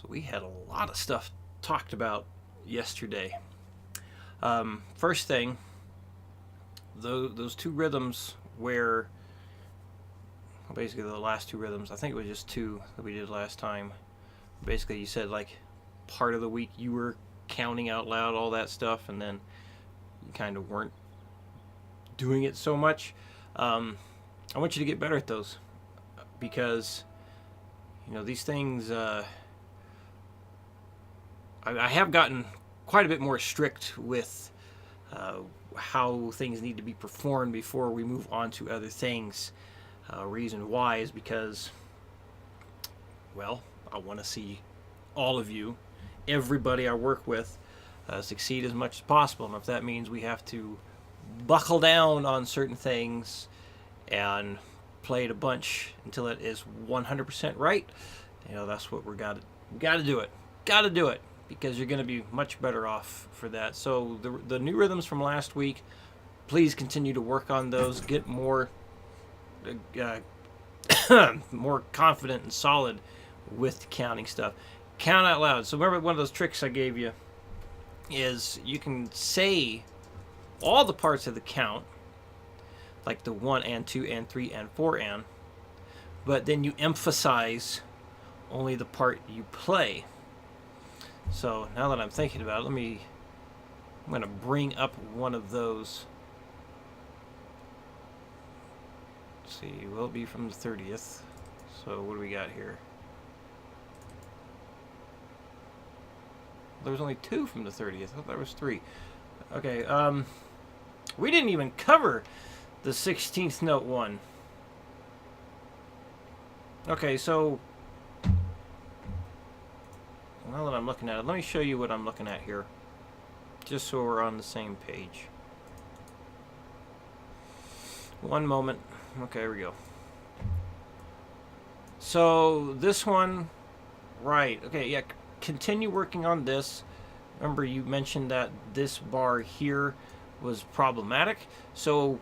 So we had a lot of stuff talked about yesterday. First thing, those two rhythms where basically the last two rhythms, I think it was just two that we did last time. Basically, you said like part of the week you were counting out loud all that stuff, and then you kind of weren't doing it so much. I want you to get better at those because these things. I have gotten quite a bit more strict with how things need to be performed before we move on to other things. Reason why is because, well, I want to see all of you, everybody I work with, succeed as much as possible. And if that means we have to buckle down on certain things and play it a bunch until it is 100% right, that's what we got to do it. Got to do it. Because you're going to be much better off for that. So the new rhythms from last week, please continue to work on those. Get more more confident and solid with the counting stuff. Count out loud. So remember, one of those tricks I gave you is you can say all the parts of the count, like the 1 and 2 and 3 and 4 and, but then you emphasize only the part you play. So now that I'm thinking about it, I'm going to bring up one of those. Let's see, will it be from the 30th? So what do we got here? There was only 2 from the 30th. I thought there was 3. Okay, we didn't even cover the 16th note one. Okay, so now that I'm looking at it, let me show you what I'm looking at here, just so we're on the same page. One moment. Okay, here we go. So this one, right? Okay, yeah. Continue working on this. Remember, you mentioned that this bar here was problematic, so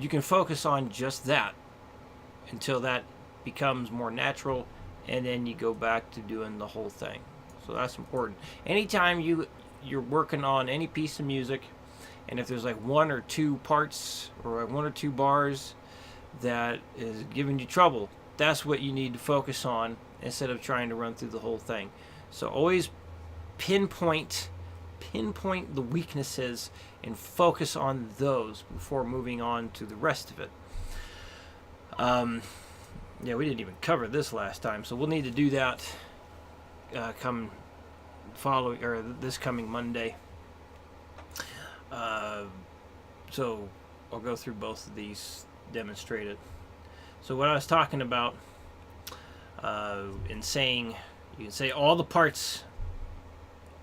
you can focus on just that until that becomes more natural, and then you go back to doing the whole thing. So that's important. Anytime you're working on any piece of music, and if there's like 1 or 2 parts or 1 or 2 bars that is giving you trouble, that's what you need to focus on instead of trying to run through the whole thing. So always pinpoint the weaknesses and focus on those before moving on to the rest of it. Yeah, we didn't even cover this last time, so we'll need to do that this coming Monday. So I'll go through both of these, demonstrate it. So what I was talking about in saying, you can say all the parts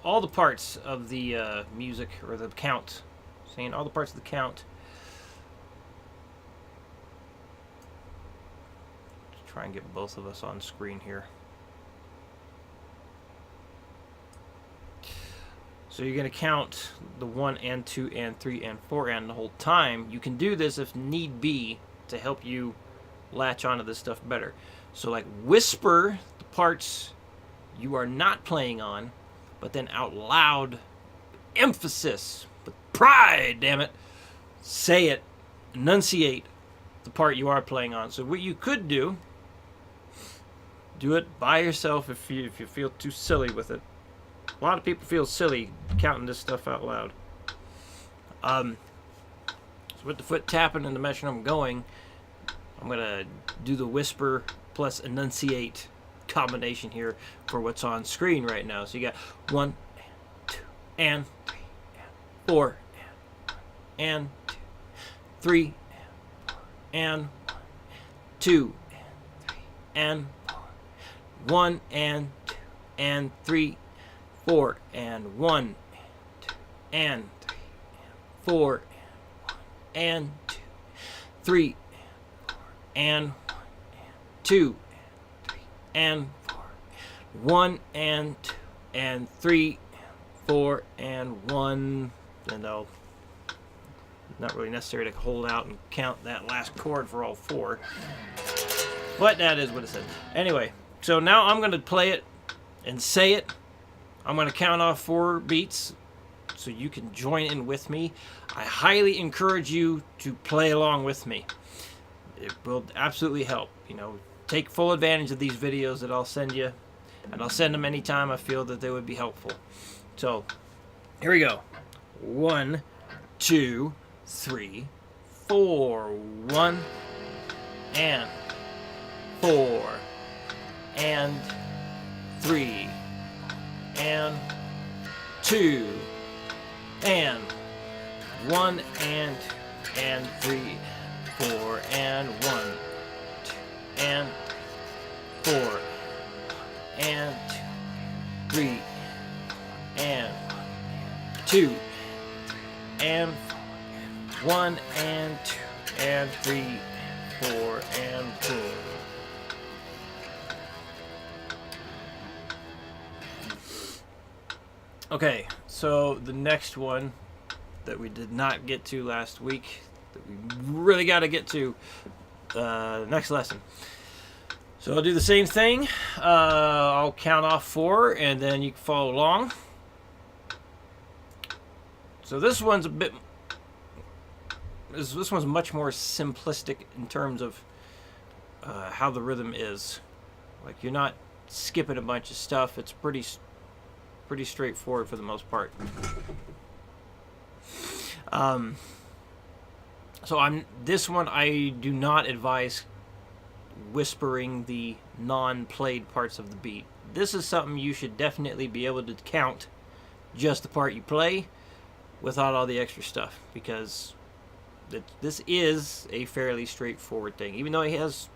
of the music or the count, saying all the parts of the count. Let's try and get both of us on screen here. So you're going to count the 1 and 2 and 3 and 4 and the whole time. You can do this if need be to help you latch onto this stuff better. So like whisper the parts you are not playing on, but then out loud, emphasis, with pride, damn it, say it, enunciate the part you are playing on. So what you could do it by yourself if you feel too silly with it. A lot of people feel silly counting this stuff out loud. So with the foot tapping and the metronome going, I'm going to do the whisper plus enunciate combination here for what's on screen right now. So you got 1 and 2 and 3 and 4 and 2, 3 and 2 and 3 and 4, 1 and 2 and 3, 4 and 1 and 2 and 3 and 4 and 2, 3 and 2 and 4, 1 and 2 and 3, 4 and 1, and I'll not really necessary to hold out and count that last chord for all 4, but that is what it says. Anyway, so now I'm going to play it and say it. I'm going to count off 4 beats so you can join in with me. I highly encourage you to play along with me. It will absolutely help. You know, take full advantage of these videos that I'll send you, and I'll send them anytime I feel that they would be helpful. So, here we go. 1, 2, 3, 4. 1 and 4 and 3 and 2 and 1 and 3, 4 and 1 and 4 and 3 and 2 and 1 and 3, 4 and 4. Okay, so the next one that we did not get to last week, that we really got to get to next lesson. So I'll do the same thing. I'll count off 4, and then you can follow along. So this one's a bit. This one's much more simplistic in terms of how the rhythm is. Like, you're not skipping a bunch of stuff. It's pretty straightforward for the most part. So this one I do not advise whispering the non-played parts of the beat. This is something you should definitely be able to count just the part you play without all the extra stuff, because this is a fairly straightforward thing. Even though it has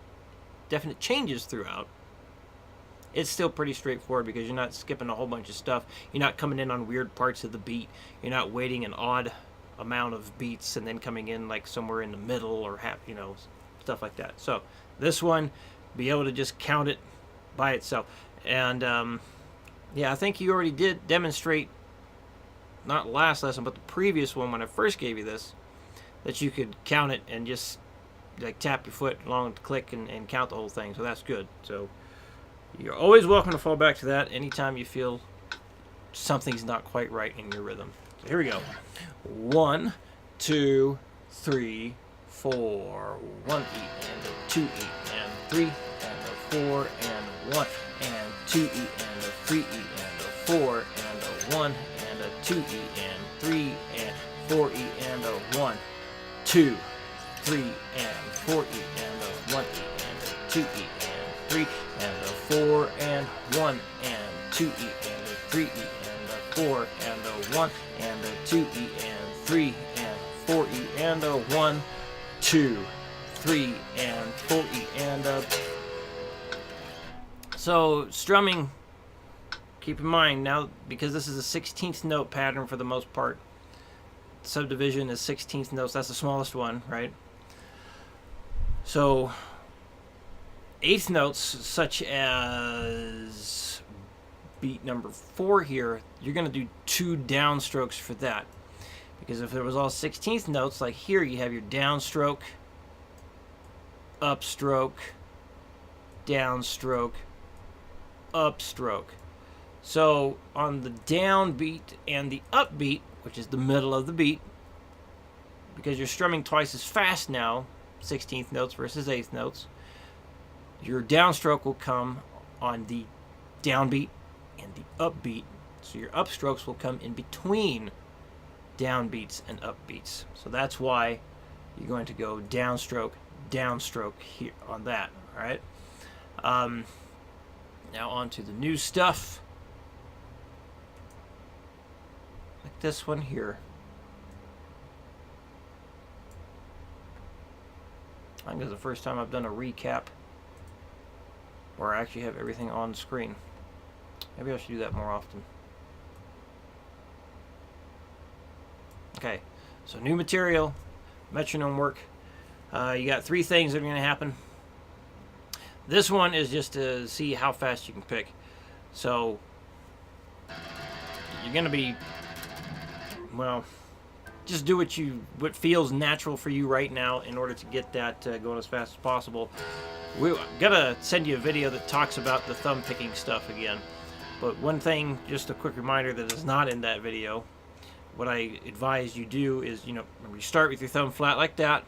definite changes throughout, it's still pretty straightforward because you're not skipping a whole bunch of stuff. You're not coming in on weird parts of the beat. You're not waiting an odd amount of beats and then coming in like somewhere in the middle or stuff like that. So this one, be able to just count it by itself. And yeah, I think you already did demonstrate, not last lesson, but the previous one when I first gave you this, that you could count it and just like tap your foot along with the click and count the whole thing. So that's good. So you're always welcome to fall back to that anytime you feel something's not quite right in your rhythm. So here we go. 1, 2, 3, 4. 1 E and a 2 E and 3 and a 4 and 1 and 2 E and a 3 E and a 4 and a 1 and a 2 E and 3 and 4 E and a 1, 2, 3 and 4 E and a 1 E and a 2 E and 3 and a 4 and 1 and 2 E and a 3 E and a 4 and a 1 and a 2 E and 3 and 4 E and a 1, 2, 3 and 4 E and a. So strumming, keep in mind now, because this is a 16th note pattern for the most part. Subdivision is 16th notes. That's the smallest one, right? So 8th notes, such as beat number 4 here, you're going to do 2 downstrokes for that. Because if it was all 16th notes, like here, you have your downstroke, upstroke, downstroke, upstroke. So on the downbeat and the upbeat, which is the middle of the beat, because you're strumming twice as fast now, 16th notes versus 8th notes, your downstroke will come on the downbeat and the upbeat. So your upstrokes will come in between downbeats and upbeats. So that's why you're going to go downstroke, downstroke here on that. All right. Now on to the new stuff. Like this one here. I think this is the first time I've done a recap where I actually have everything on screen. Maybe I should do that more often. Okay, so new material, metronome work. You got 3 things that are going to happen. This one is just to see how fast you can pick. So you're going to be, well, just do what feels natural for you right now in order to get that going as fast as possible. We're gonna send you a video that talks about the thumb picking stuff again. But one thing, just a quick reminder that is not in that video, what I advise you do is, you start with your thumb flat like that,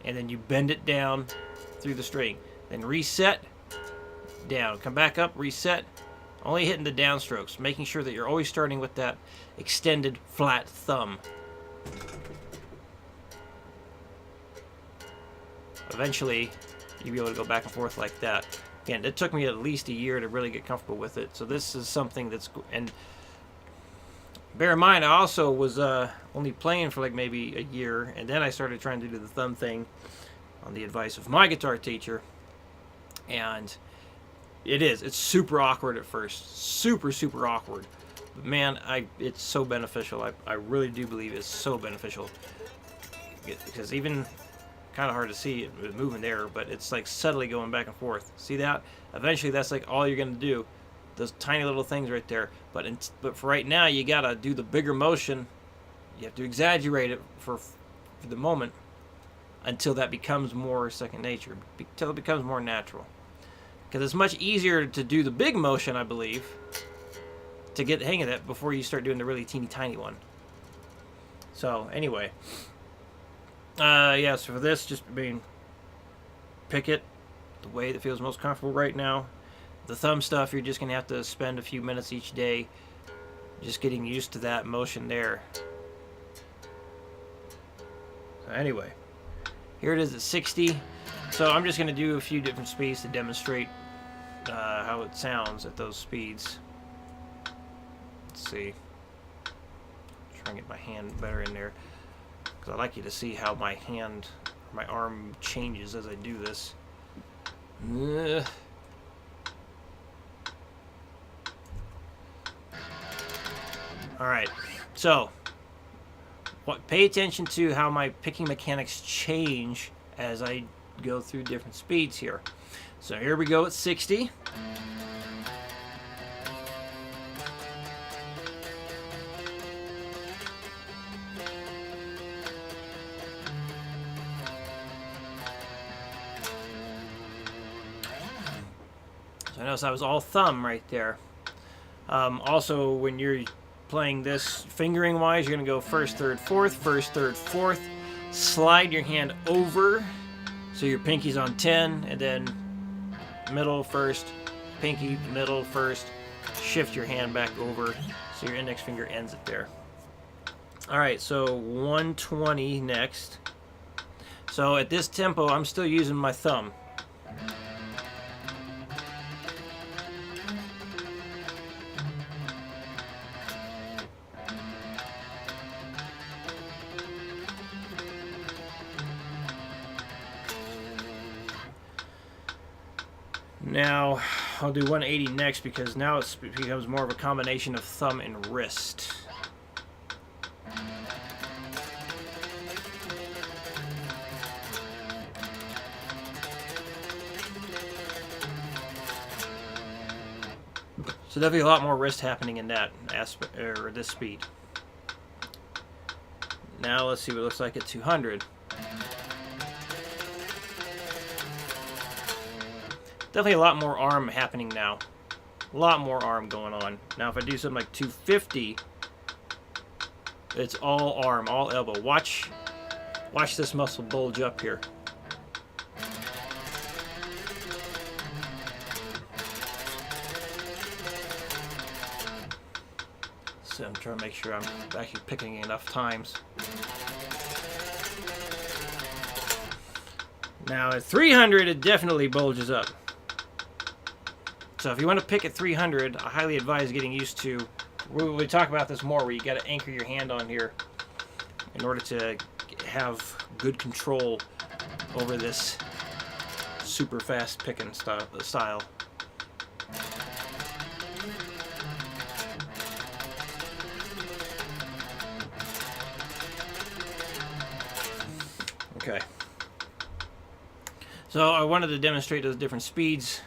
and then you bend it down through the string. Then reset, down. Come back up, reset. Only hitting the downstrokes, making sure that you're always starting with that extended flat thumb. Eventually, you'll be able to go back and forth like that. Again, it took me at least a year to really get comfortable with it. So this is something that's... And bear in mind, I also was only playing for like maybe a year, and then I started trying to do the thumb thing on the advice of my guitar teacher. And it's super awkward at first. Super, super awkward. But man, it's so beneficial. I really do believe it's so beneficial. Because even... kind of hard to see it moving there, but it's like subtly going back and forth. See that? Eventually, that's like all you're gonna do. Those tiny little things right there. But for right now, you gotta do the bigger motion. You have to exaggerate it for the moment until that becomes more second nature, until it becomes more natural. Because it's much easier to do the big motion, I believe, to get the hang of it before you start doing the really teeny tiny one. So anyway. Yeah, so for this, just, pick it the way that feels most comfortable right now. The thumb stuff, you're just going to have to spend a few minutes each day just getting used to that motion there. So anyway, here it is at 60. So I'm just going to do a few different speeds to demonstrate how it sounds at those speeds. Let's see. Try and get my hand better in there. I'd like you to see how my arm changes as I do this. Alright, so pay attention to how my picking mechanics change as I go through different speeds here. So here we go at 60. So notice I was all thumb right there. Also, when you're playing this fingering wise, you're going to go first, third, fourth, first, third, fourth. Slide your hand over so your pinky's on 10, and then middle first, pinky, middle first. Shift your hand back over so your index finger ends it there. Alright, so 120 next. So at this tempo, I'm still using my thumb. Now, I'll do 180 next because now it becomes more of a combination of thumb and wrist. So there'll be a lot more wrist happening in that aspect, or this speed. Now let's see what it looks like at 200. Definitely a lot more arm happening now. A lot more arm going on. Now if I do something like 250, it's all arm, all elbow. Watch this muscle bulge up here. So I'm trying to make sure I'm actually picking enough times. Now at 300, it definitely bulges up. So if you want to pick at 300, I highly advise getting used to, we talk about this more, where you got to anchor your hand on here in order to have good control over this super fast picking style. Okay. So I wanted to demonstrate those different speeds.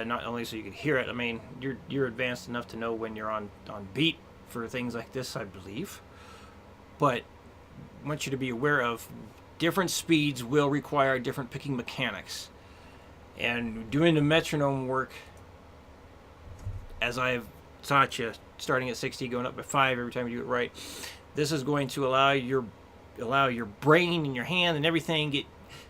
Not only so you could hear it. I mean, you're advanced enough to know when you're on beat for things like this, I believe. But I want you to be aware of different speeds will require different picking mechanics. And doing the metronome work as I've taught you, starting at 60, going up by 5 every time you do it right. This is going to allow your brain and your hand and everything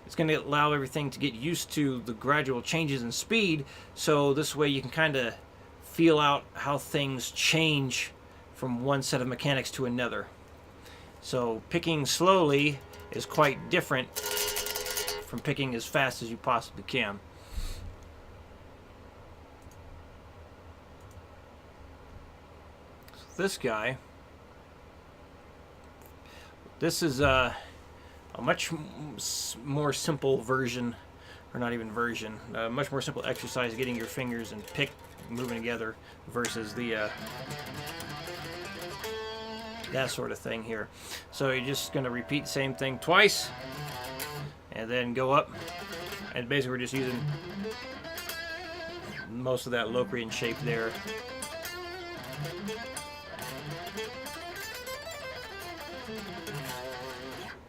it's going to allow everything to get used to the gradual changes in speed. So this way you can kind of feel out how things change from one set of mechanics to another. So picking slowly is quite different from picking as fast as you possibly can. So this guy, this is a much more simple version, or not even version, a much more simple exercise getting your fingers and pick moving together versus the that sort of thing here. So you're just going to repeat the same thing twice and then go up, and basically we're just using most of that Locrian shape there.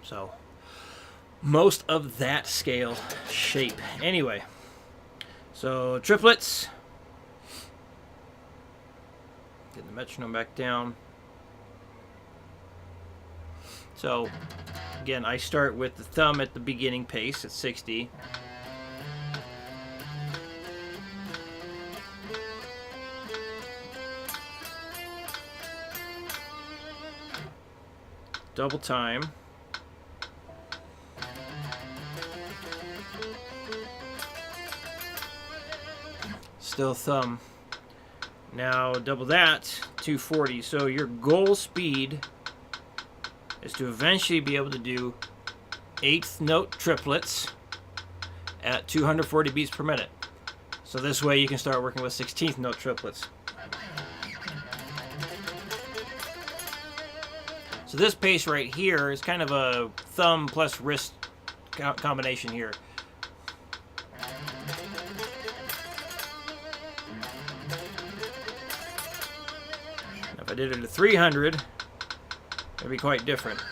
So most of that scale shape. Anyway, so triplets. Get the metronome back down. So again, I start with the thumb at the beginning pace at 60. Double time. Still thumb. Now double that, 240. So your goal speed is to eventually be able to do 8th note triplets at 240 beats per minute. So this way you can start working with 16th note triplets. So this pace right here is kind of a thumb plus wrist combination here. If I did it at 300, it'd be quite different.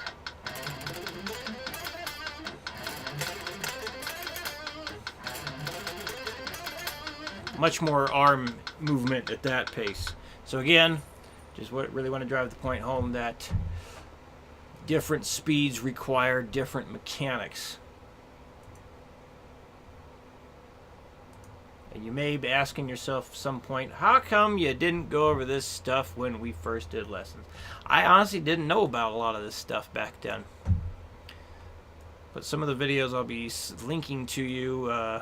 Much more arm movement at that pace. So again, just really want to drive the point home that different speeds require different mechanics. And you may be asking yourself at some point, how come you didn't go over this stuff when we first did lessons? I honestly didn't know about a lot of this stuff back then. But some of the videos I'll be linking to you going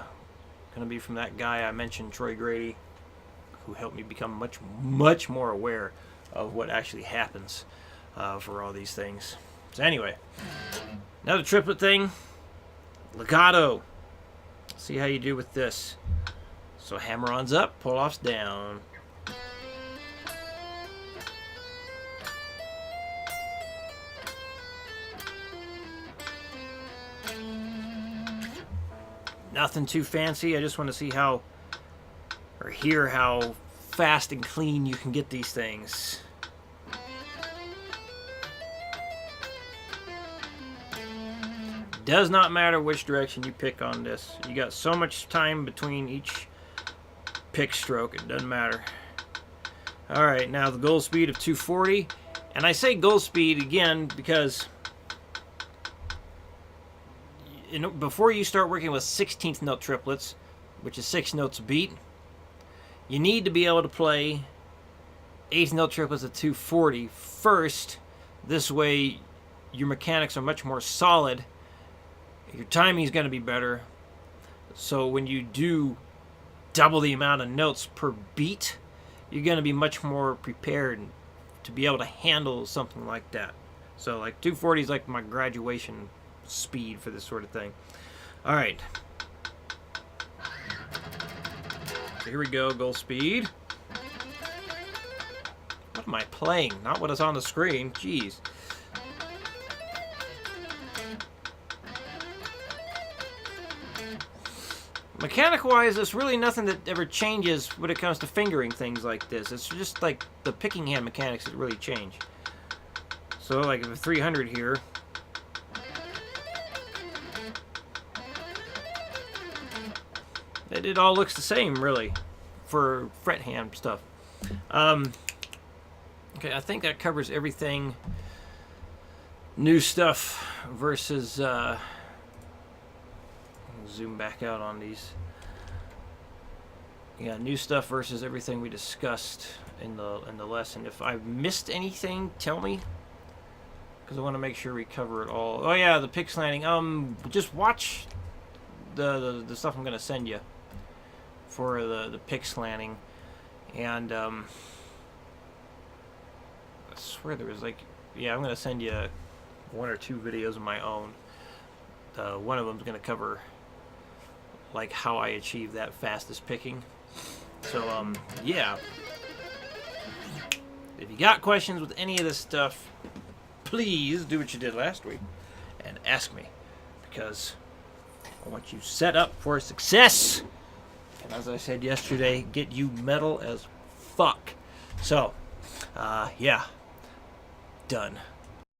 to be from that guy I mentioned, Troy Grady, who helped me become much more aware of what actually happens for all these things. So anyway, another triplet thing, legato. See how you do with this. So hammer-ons up, pull-offs down. Nothing too fancy. I just want to see how, or hear how fast and clean you can get these things. Does not matter which direction you pick on this. You got so much time between each pick stroke, it doesn't matter. Alright, now the goal speed of 240. And I say goal speed again because before you start working with 16th note triplets, which is 6 notes a beat, you need to be able to play 8th note triplets at 240 first. This way your mechanics are much more solid. Your timing is going to be better. So when you do double the amount of notes per beat, you're going to be much more prepared to be able to handle something like that. So like 240 is like my graduation speed for this sort of thing. All right. So here we go, goal speed. What am I playing? Not what is on the screen. Jeez. Mechanic-wise, there's really nothing that ever changes when it comes to fingering things like this. It's just like the picking hand mechanics that really change. So like if a 300 here, it all looks the same really for fret hand stuff. Okay, I think that covers everything. New stuff versus zoom back out on these. Yeah, new stuff versus everything we discussed in the lesson. If I've missed anything, tell me, because I want to make sure we cover it all. Oh yeah, the pick slanting. Just watch the stuff I'm gonna send you for the pick slanting, and I swear there was like, yeah, I'm gonna send you 1 or 2 videos of my own. One of them's gonna cover like how I achieve that fastest picking. So yeah, if you got questions with any of this stuff, please do what you did last week and ask me, because I want you set up for success. And as I said yesterday, get you metal as fuck. So yeah, done.